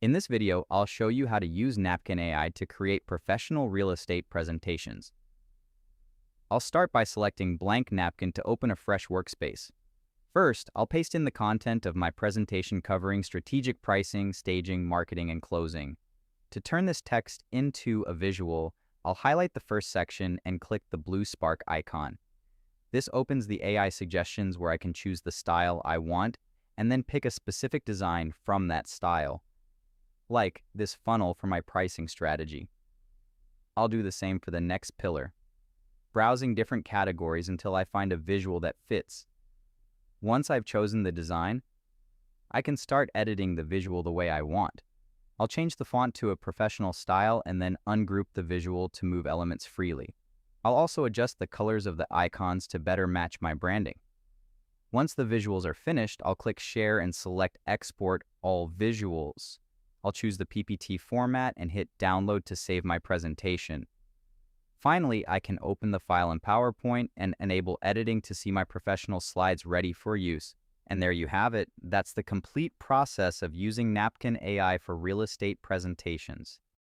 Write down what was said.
In this video, I'll show you how to use Napkin AI to create professional real estate presentations. I'll start by selecting Blank Napkin to open a fresh workspace. First, I'll paste in the content of my presentation covering strategic pricing, staging, marketing, and closing. To turn this text into a visual, I'll highlight the first section and click the blue spark icon. This opens the AI suggestions where I can choose the style I want and then pick a specific design from that style, like this funnel for my pricing strategy. I'll do the same for the next pillar, browsing different categories until I find a visual that fits. Once I've chosen the design, I can start editing the visual the way I want. I'll change the font to a professional style and then ungroup the visual to move elements freely. I'll also adjust the colors of the icons to better match my branding. Once the visuals are finished, I'll click Share and select Export All Visuals. I'll choose the PPT format and hit Download to save my presentation. Finally, I can open the file in PowerPoint and enable editing to see my professional slides ready for use. And there you have it. That's the complete process of using Napkin AI for real estate presentations.